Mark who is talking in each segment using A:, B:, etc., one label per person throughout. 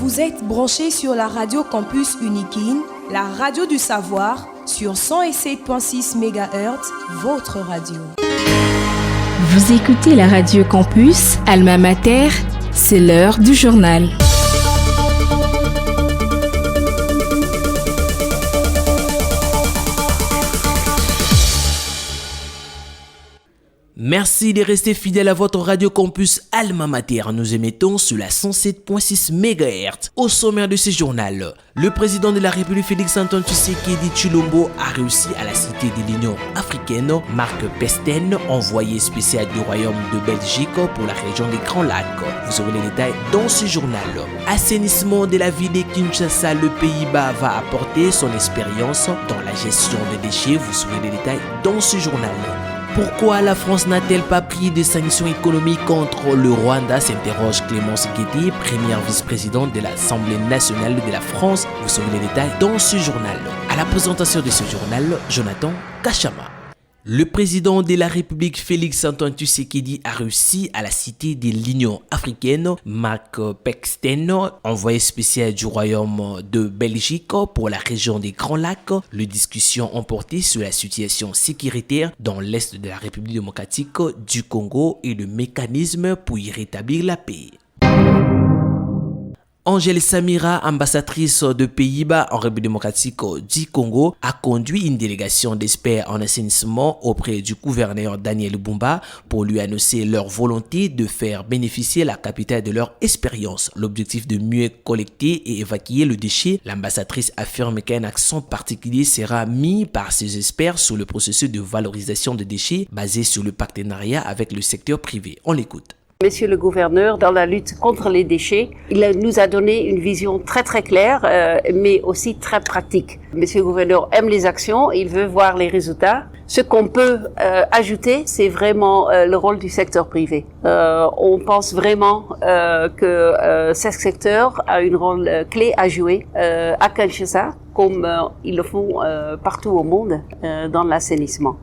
A: Vous êtes branchés sur la radio Campus Unikin, la radio du savoir, sur 107.6 MHz, votre radio.
B: Vous écoutez la radio Campus, Alma Mater, c'est l'heure du journal.
C: Merci de rester fidèle à votre radio campus Alma Mater. Nous émettons sur la 107.6 MHz. Au sommaire de ce journal, le président de la République Félix-Antoine Tshisekedi Tshilombo a réussi à la Cité de l'Union africaine, Marc Pesten, envoyé spécial du Royaume de Belgique pour la région des Grands Lacs. Vous aurez les détails dans ce journal. Assainissement de la ville de Kinshasa, le Pays-Bas va apporter son expérience dans la gestion des déchets. Vous aurez les détails dans ce journal. Pourquoi la France n'a-t-elle pas pris de sanctions économiques contre le Rwanda, s'interroge Clémence Guédé, première vice-présidente de l'Assemblée nationale de la France. Vous saurez les détails dans ce journal. À la présentation de ce journal, Jonathan Kachama. Le président de la République Félix-Antoine Tshisekedi a réussi à la Cité de l'Union africaine, Marc Pesten, envoyé spécial du Royaume de Belgique pour la région des Grands Lacs. Les discussions ont porté sur la situation sécuritaire dans l'est de la République démocratique du Congo et le mécanisme pour y rétablir la paix. Angèle Samira, ambassadrice de Pays-Bas en République démocratique du Congo, a conduit une délégation d'experts en assainissement auprès du gouverneur Daniel Bumba pour lui annoncer leur volonté de faire bénéficier la capitale de leur expérience. L'objectif de mieux collecter et évacuer le déchet, l'ambassadrice affirme qu'un accent particulier sera mis par ces experts sur le processus de valorisation des déchets basé sur le partenariat avec le secteur privé. On l'écoute.
D: Monsieur le gouverneur, dans la lutte contre les déchets, il nous a donné une vision très très claire, mais aussi très pratique. Monsieur le gouverneur aime les actions, il veut voir les résultats. Ce qu'on peut ajouter, c'est vraiment le rôle du secteur privé. On pense vraiment que ce secteur a un rôle clé à jouer à Kinshasa, comme ils le font partout au monde dans l'assainissement.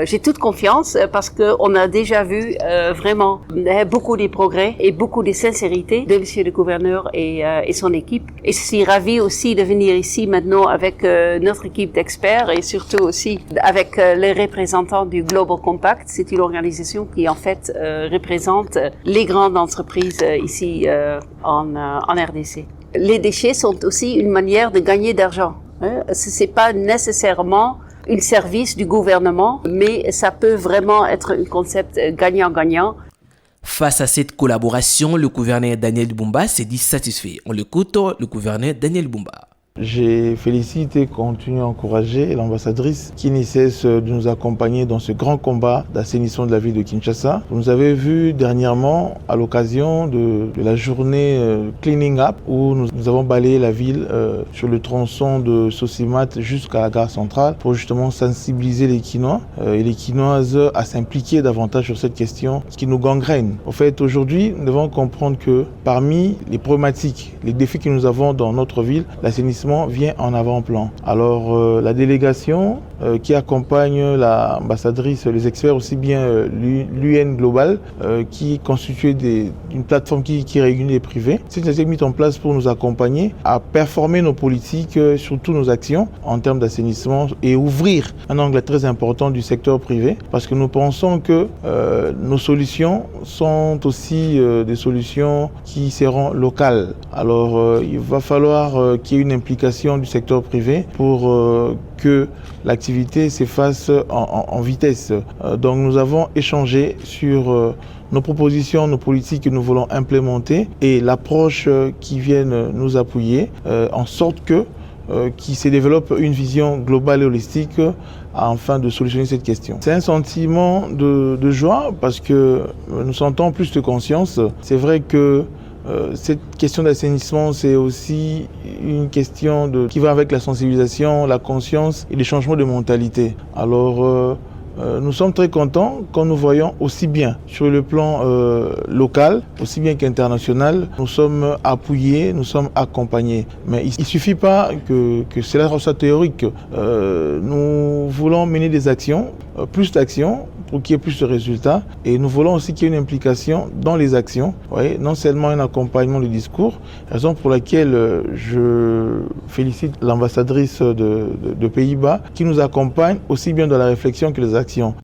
D: J'ai toute confiance parce que on a déjà vu vraiment beaucoup de progrès et beaucoup de sincérité de monsieur le gouverneur et son équipe. Et je suis ravie aussi de venir ici maintenant avec notre équipe d'experts et surtout aussi avec les représentants du Global Compact. C'est une organisation qui en fait représente les grandes entreprises ici en RDC. Les déchets sont aussi une manière de gagner d'argent. C'est pas nécessairement un service du gouvernement, mais ça peut vraiment être un concept gagnant-gagnant.
C: Face à cette collaboration, le gouverneur Daniel Bumba s'est dit satisfait. On l'écoute, le gouverneur Daniel Bumba.
E: J'ai félicité et continue à encourager l'ambassadrice qui ne cesse de nous accompagner dans ce grand combat d'assainissement de la ville de Kinshasa. Vous nous avez vu dernièrement à l'occasion de la journée Cleaning Up où nous avons balayé la ville sur le tronçon de Sosimat jusqu'à la gare centrale pour justement sensibiliser les Kinois et les Kinoises à s'impliquer davantage sur cette question qui nous gangrène. En fait, aujourd'hui, nous devons comprendre que parmi les problématiques, les défis que nous avons dans notre ville, l'assainissement vient en avant-plan. Alors la délégation qui accompagne l'ambassadrice, les experts, aussi bien l'UN Global qui constitue une plateforme qui réunit les privés, c'est été mis en place pour nous accompagner à performer nos politiques, surtout nos actions en termes d'assainissement et ouvrir un angle très important du secteur privé parce que nous pensons que nos solutions sont aussi des solutions qui seront locales. Alors il va falloir qu'il y ait une implication du secteur privé pour que l'activité s'efface en vitesse. Donc nous avons échangé sur nos propositions, nos politiques que nous voulons implémenter et l'approche qui viennent nous appuyer en sorte que qui se développe une vision globale et holistique afin de solutionner cette question. C'est un sentiment de joie parce que nous sentons plus de conscience. C'est vrai que cette question d'assainissement, c'est aussi une question qui va avec la sensibilisation, la conscience et les changements de mentalité. Alors, nous sommes très contents quand nous voyons aussi bien sur le plan local, aussi bien qu'international, nous sommes appuyés, nous sommes accompagnés. Mais il ne suffit pas que cela soit théorique. Nous voulons mener des actions, plus d'actions, pour qu'il y ait plus de résultats. Et nous voulons aussi qu'il y ait une implication dans les actions, non seulement un accompagnement du discours, raison pour laquelle je félicite l'ambassadrice de Pays-Bas qui nous accompagne aussi bien dans la réflexion que les actions.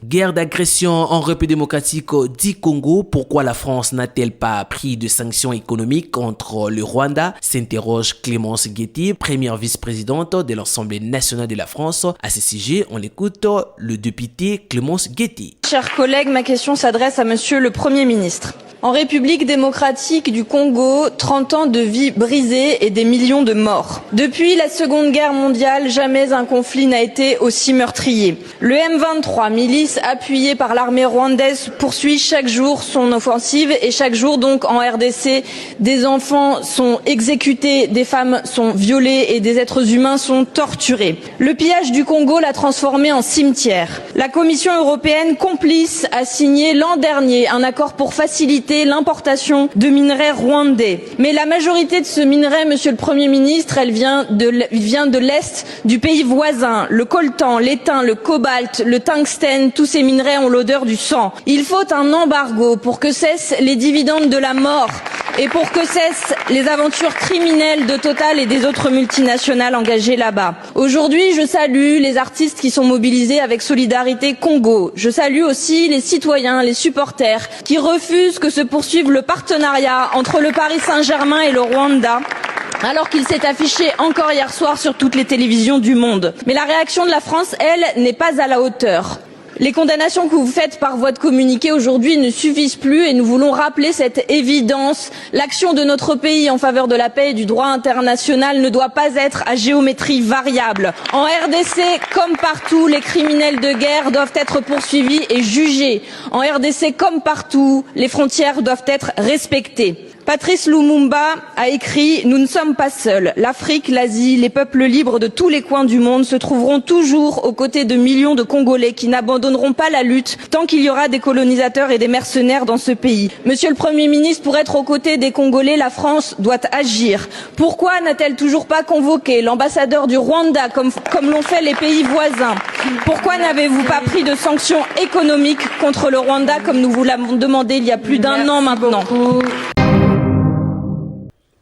C: Guerre d'agression en République démocratique du Congo, pourquoi la France n'a-t-elle pas pris de sanctions économiques contre le Rwanda, s'interroge Clémence Guetty, première vice-présidente de l'Assemblée nationale de la France. À ce sujet, on écoute le député Clémence Guetty.
F: Chers collègues, ma question s'adresse à Monsieur le Premier ministre. En République démocratique du Congo, 30 ans de vie brisée et des millions de morts. Depuis la Seconde Guerre mondiale, jamais un conflit n'a été aussi meurtrier. Le M23, milice appuyée par l'armée rwandaise, poursuit chaque jour son offensive et chaque jour donc en RDC, des enfants sont exécutés, des femmes sont violées et des êtres humains sont torturés. Le pillage du Congo l'a transformé en cimetière. La Commission européenne, complice, a signé l'an dernier un accord pour faciliter l'importation de minerais rwandais. Mais la majorité de ce minerai, Monsieur le Premier ministre, elle vient de l'Est du pays voisin. Le coltan, l'étain, le cobalt, le tungstène, tous ces minerais ont l'odeur du sang. Il faut un embargo pour que cessent les dividendes de la mort et pour que cessent les aventures criminelles de Total et des autres multinationales engagées là-bas. Aujourd'hui, je salue les artistes qui sont mobilisés avec Solidarité Congo. Je salue aussi les citoyens, les supporters qui refusent que se poursuive le partenariat entre le Paris Saint-Germain et le Rwanda, alors qu'il s'est affiché encore hier soir sur toutes les télévisions du monde. Mais la réaction de la France, elle, n'est pas à la hauteur. Les condamnations que vous faites par voie de communiqué aujourd'hui ne suffisent plus et nous voulons rappeler cette évidence. L'action de notre pays en faveur de la paix et du droit international ne doit pas être à géométrie variable. En RDC, comme partout, les criminels de guerre doivent être poursuivis et jugés. En RDC, comme partout, les frontières doivent être respectées. Patrice Lumumba a écrit « Nous ne sommes pas seuls. L'Afrique, l'Asie, les peuples libres de tous les coins du monde se trouveront toujours aux côtés de millions de Congolais qui n'abandonneront pas la lutte tant qu'il y aura des colonisateurs et des mercenaires dans ce pays. » Monsieur le Premier ministre, pour être aux côtés des Congolais, la France doit agir. Pourquoi n'a-t-elle toujours pas convoqué l'ambassadeur du Rwanda comme l'ont fait les pays voisins? Pourquoi n'avez-vous pas pris de sanctions économiques contre le Rwanda comme nous vous l'avons demandé il y a plus d'un an maintenant?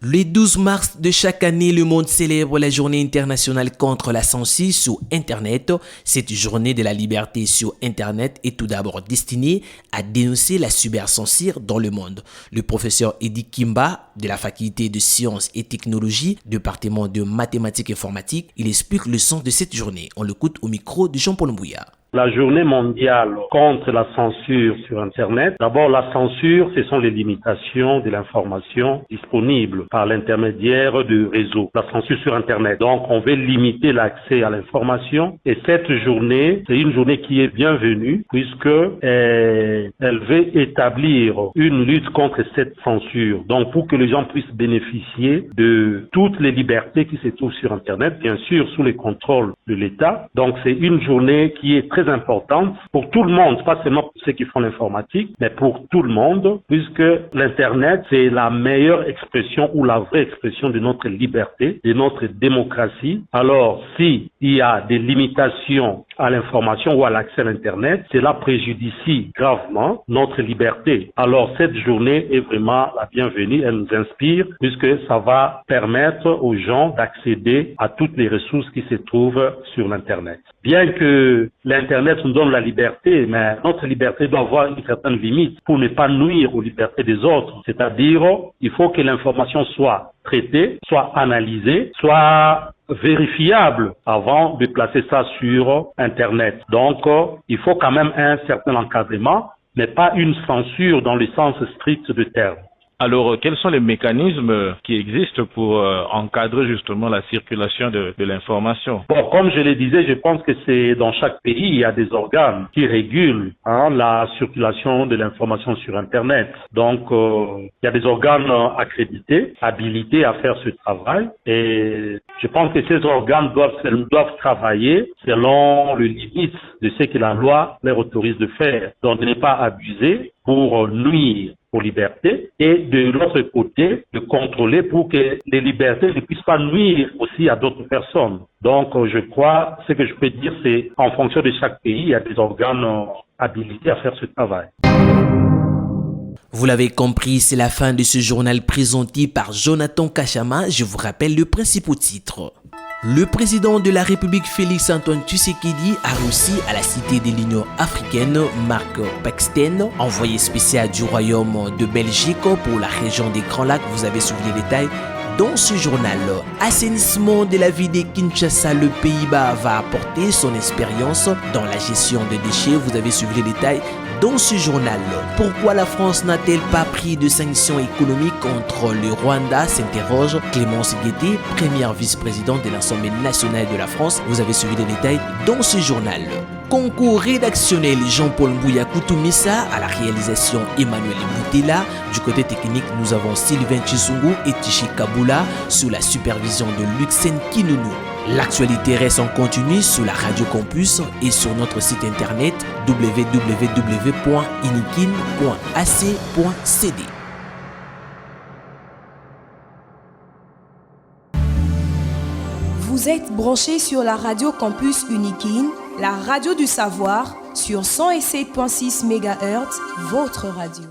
C: Le 12 mars de chaque année, le monde célèbre la journée internationale contre la censure sur Internet. Cette journée de la liberté sur Internet est tout d'abord destinée à dénoncer la cybercensure dans le monde. Le professeur Eddy Kimba de la faculté de sciences et technologies, département de mathématiques et informatique, il explique le sens de cette journée. On l'écoute au micro de Jean-Paul Mbouya.
G: La journée mondiale contre la censure sur Internet. D'abord, la censure, ce sont les limitations de l'information disponible par l'intermédiaire du réseau. La censure sur Internet. Donc, on veut limiter l'accès à l'information. Et cette journée, c'est une journée qui est bienvenue puisque elle veut établir une lutte contre cette censure. Donc, pour que les gens puissent bénéficier de toutes les libertés qui se trouvent sur Internet, bien sûr, sous le contrôle de l'État. Donc, c'est une journée qui est très importante pour tout le monde, pas seulement pour ceux qui font l'informatique, mais pour tout le monde, puisque l'Internet, c'est la meilleure expression ou la vraie expression de notre liberté, de notre démocratie. Alors, s'il y a des limitations à l'information ou à l'accès à l'Internet, cela préjudicie gravement notre liberté. Alors, cette journée est vraiment la bienvenue, elle nous inspire, puisque ça va permettre aux gens d'accéder à toutes les ressources qui se trouvent sur l'Internet. Bien que l'Internet nous donne la liberté, mais notre liberté doit avoir une certaine limite pour ne pas nuire aux libertés des autres. C'est-à-dire, il faut que l'information soit traitée, soit analysée, soit vérifiable avant de placer ça sur Internet. Donc, il faut quand même un certain encadrement, mais pas une censure dans le sens strict du terme.
H: Alors, quels sont les mécanismes qui existent pour encadrer justement la circulation de l'information?
G: Bon, comme je le disais, je pense que c'est dans chaque pays, il y a des organes qui régulent la circulation de l'information sur Internet. Donc, il y a des organes accrédités, habilités à faire ce travail. Et je pense que ces organes doivent travailler selon le limite de ce que la loi leur autorise de faire. Donc, de ne pas abuser pour nuire aux libertés et de l'autre côté, de contrôler pour que les libertés ne puissent pas nuire aussi à d'autres personnes. Donc, je crois, ce que je peux dire, c'est en fonction de chaque pays, il y a des organes habilités à faire ce travail.
C: Vous l'avez compris, c'est la fin de ce journal présenté par Jonathan Kachama. Je vous rappelle le principal titre. Le président de la République Félix-Antoine Tshisekedi a reçu à la Cité de l'Union africaine Mark Paxton, envoyé spécial du Royaume de Belgique pour la région des Grands Lacs. Vous avez suivi les détails dans ce journal. Assainissement de la ville de Kinshasa, le Pays-Bas va apporter son expérience dans la gestion des déchets. Vous avez suivi les détails dans ce journal. Pourquoi la France n'a-t-elle pas pris de sanctions économiques contre le Rwanda, s'interroge Clémence Guettet, première vice-présidente de l'Assemblée nationale de la France. Vous avez suivi les détails dans ce journal. Concours rédactionnel Jean-Paul Mbouya Koutoumissa, à la réalisation Emmanuel Boutella. Du côté technique, nous avons Sylvain Chisungu et Tichi Kabula sous la supervision de Luxen Kinounou. L'actualité reste en continu sur la Radio Campus et sur notre site internet www.inikin.ac.cd.
A: Vous êtes branchés sur la Radio Campus Unikin, la radio du savoir, sur 107.6 MHz, votre radio.